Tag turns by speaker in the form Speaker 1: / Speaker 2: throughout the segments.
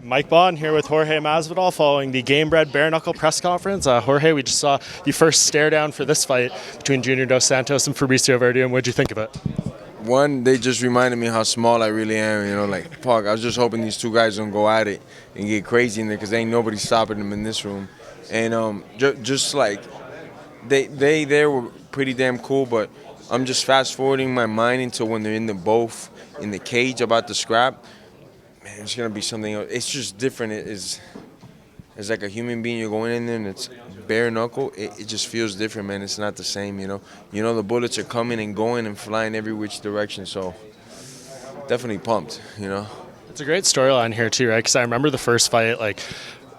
Speaker 1: Mike Bohn here with Jorge Masvidal following the Gamebred Bare Knuckle press conference. Jorge, we just saw the first stare down for this fight between Junior Dos Santos and Fabricio Werdum. What did you think of it?
Speaker 2: One, they just reminded me how small I really am, fuck, I was just hoping these two guys don't go at it and get crazy in there because ain't nobody stopping them in this room. And just like, they were pretty damn cool, but I'm just fast forwarding my mind into when they're both in the cage about the scrap. Man, it's gonna be something else. It's just different. It's like a human being. You're going in there and it's bare knuckle. It just feels different, man. It's not the same, the bullets are coming and going and flying every which direction. So definitely pumped,
Speaker 1: It's a great storyline here too, right? Because I remember the first fight, like,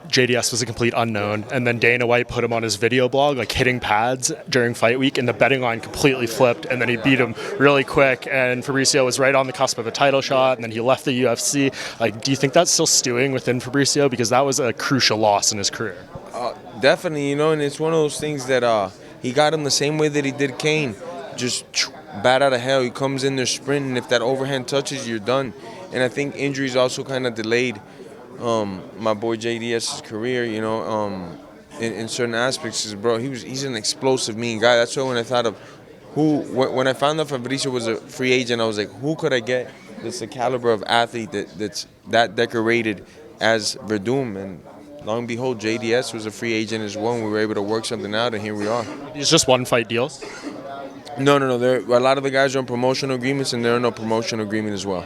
Speaker 1: JDS was a complete unknown, and then Dana White put him on his video blog, like hitting pads during fight week, and the betting line completely flipped, and then he beat him really quick, and Fabricio was right on the cusp of a title shot, and then he left the UFC. Like, do you think that's still stewing within Fabricio? Because that was a crucial loss in his career.
Speaker 2: Definitely, and it's one of those things that he got him the same way that he did Kane, just bat out of hell. He comes in there sprinting. If that overhand touches, you're done. And I think injuries also kind of delayed my boy JDS's career, in certain aspects. Cause, bro, he's an explosive, mean guy. That's why when I thought of when I found out Fabricio was a free agent, I was like, who could I get that's the caliber of athlete that's that decorated as Werdum? And lo and behold, JDS was a free agent as well. And we were able to work something out, and here we are.
Speaker 1: It's just one fight deals?
Speaker 2: No. A lot of the guys are on promotional agreements, and they're on a promotional agreement as well.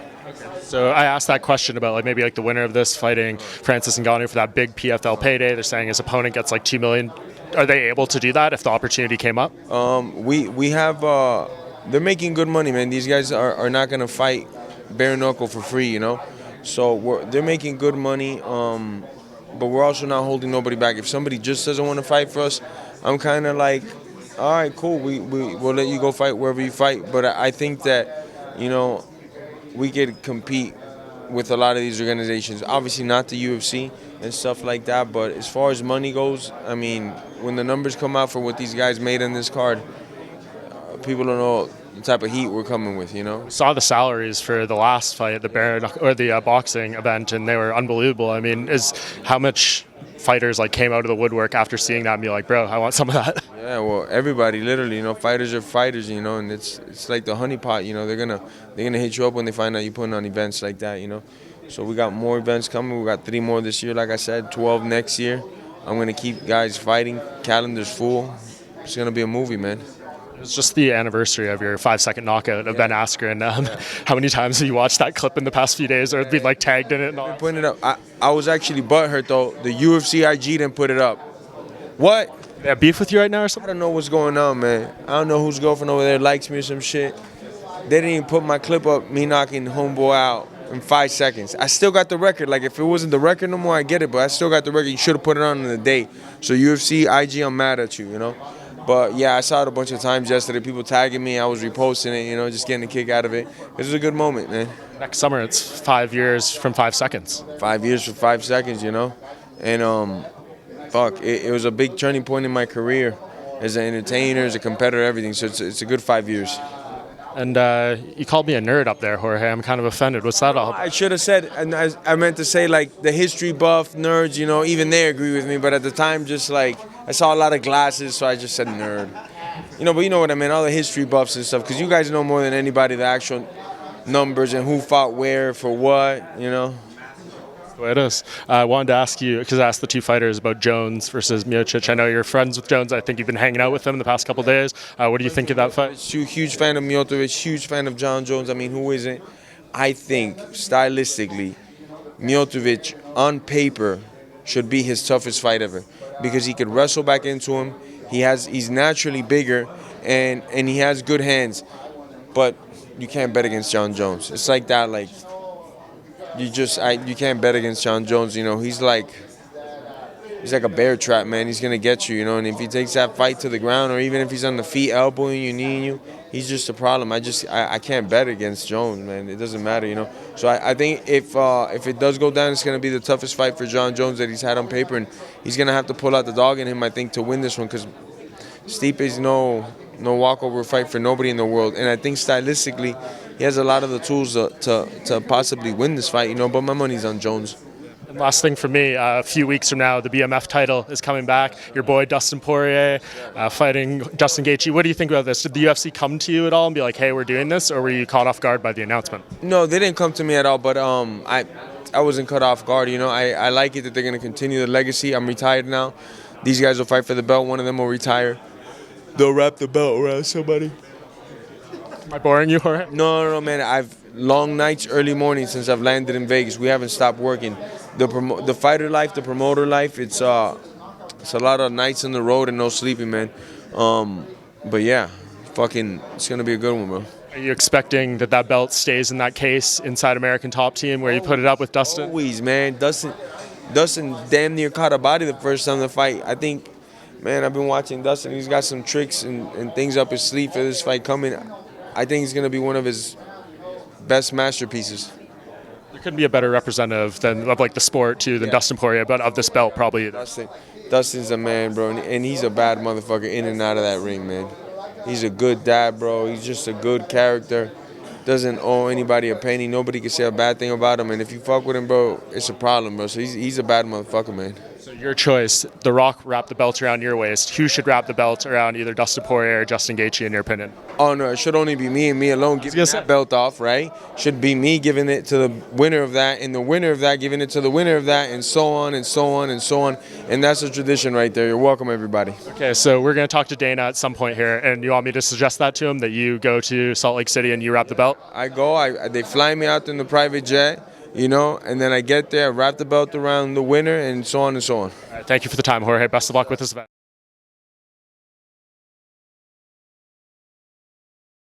Speaker 1: So I asked that question about maybe the winner of this fighting Francis Ngannou for that big PFL payday. They're saying his opponent gets like $2 million. Are they able to do that if the opportunity came up?
Speaker 2: We have they're making good money, man. These guys are not gonna fight bare knuckle for free, So they're making good money. But we're also not holding nobody back. If somebody just doesn't want to fight for us, I'm kind of like, all right, cool. We'll let you go fight wherever you fight. But I think that we could compete with a lot of these organizations. Obviously not the UFC and stuff like that, but as far as money goes, I mean, when the numbers come out for what these guys made on this card, people don't know the type of heat we're coming with,
Speaker 1: Saw the salaries for the last fight, the boxing event, and they were unbelievable. I mean, how much fighters came out of the woodwork after seeing that and be like, bro, I want some of that.
Speaker 2: Yeah, well, everybody, literally, fighters are fighters, and it's like the honeypot, they're gonna hit you up when they find out you're putting on events like that, So we got more events coming. We got 3 more this year, like I said, 12 next year. I'm gonna keep guys fighting. Calendar's full. It's gonna be a movie, man.
Speaker 1: It's just the anniversary of your 5-second knockout of Ben Askren. How many times have you watched that clip in the past few days, or been tagged in it? And all?
Speaker 2: Putting it up. I was actually butthurt though. The UFC IG didn't put it up. What?
Speaker 1: They have beef with you right now or something?
Speaker 2: I don't know what's going on, man. I don't know whose girlfriend over there likes me or some shit. They didn't even put my clip up, me knocking homeboy out in 5 seconds. I still got the record. If it wasn't the record no more, I get it, but I still got the record. You should have put it on in the day. So UFC IG, I'm mad at you, But yeah, I saw it a bunch of times yesterday. People tagging me, I was reposting it, just getting a kick out of it. It was a good moment, man.
Speaker 1: Next summer, it's 5 years from 5 seconds.
Speaker 2: 5 years for 5 seconds, And fuck, it was a big turning point in my career as an entertainer, as a competitor, everything. So it's a good 5 years.
Speaker 1: And you called me a nerd up there, Jorge. I'm kind of offended. What's that all about?
Speaker 2: I should have said, and I meant to say the history buff nerds, even they agree with me. But at the time, just I saw a lot of glasses, so I just said nerd. But you know what I mean, all the history buffs and stuff, because you guys know more than anybody the actual numbers and who fought where for what,
Speaker 1: That's the way it is. I wanted to ask you, because I asked the two fighters about Jones versus Miocic. I know you're friends with Jones. I think you've been hanging out with him the past couple of days. What do you think of that fight?
Speaker 2: Huge fan of Miocic, huge fan of John Jones. I mean, who isn't? I think, stylistically, Miocic, on paper, should be his toughest fight ever, because he could wrestle back into him. He's naturally bigger, and he has good hands, but you can't bet against John Jones. It's like that, you can't bet against John Jones. He's like a bear trap, man. He's gonna get you, And if he takes that fight to the ground, or even if he's on the feet, elbowing you, kneeing you, he's just a problem. I can't bet against Jones, man. It doesn't matter, So I think if it does go down, it's gonna be the toughest fight for John Jones that he's had on paper, and he's gonna have to pull out the dog in him, I think, to win this one, because Stipe's no walkover fight for nobody in the world, and I think stylistically, he has a lot of the tools to possibly win this fight, But my money's on Jones.
Speaker 1: Last thing for me, a few weeks from now, the BMF title is coming back. Your boy Dustin Poirier fighting Justin Gaethje. What do you think about this? Did the UFC come to you at all and be like, hey, we're doing this? Or were you caught off guard by the announcement?
Speaker 2: No, they didn't come to me at all, but I wasn't caught off guard. You know, I like it that they're going to continue the legacy. I'm retired now. These guys will fight for the belt. One of them will retire. They'll wrap the belt around somebody.
Speaker 1: Am I boring you, Jorge?
Speaker 2: No, man. I've long nights, early mornings since I've landed in Vegas. We haven't stopped working. The fighter life, the promoter life, it's a lot of nights on the road and no sleeping, man. But yeah, it's gonna be a good one, bro.
Speaker 1: Are you expecting that belt stays in that case inside American Top Team where you put it up with Dustin?
Speaker 2: Always, man. Dustin damn near caught a body the first time to fight. I think, man, I've been watching Dustin. He's got some tricks and things up his sleeve for this fight coming. I think he's gonna be one of his best masterpieces.
Speaker 1: There couldn't be a better representative of like the sport too than Dustin Poirier, but of this belt probably.
Speaker 2: Dustin's a man, bro, and he's a bad motherfucker in and out of that ring, man. He's a good dad, bro. He's just a good character. Doesn't owe anybody a penny. Nobody can say a bad thing about him. And if you fuck with him, bro, it's a problem, bro. So he's a bad motherfucker, man.
Speaker 1: So your choice, The Rock wrapped the belt around your waist. Who should wrap the belt around either Dustin Poirier or Justin Gaethje, in your opinion?
Speaker 2: Oh, no, it should only be me and me alone giving that belt off, right? Should be me giving it to the winner of that, and the winner of that giving it to the winner of that, and so on and so on and so on. And that's a tradition right there. You're welcome, everybody.
Speaker 1: Okay, so we're going to talk to Dana at some point here, and you want me to suggest that to him, that you go to Salt Lake City and you wrap the belt?
Speaker 2: I go, they fly me out in the private jet, you know, and then I get there, I wrap the belt around the winner, and so on and so on.
Speaker 1: All right, thank you for the time, Jorge. Best of luck with this event.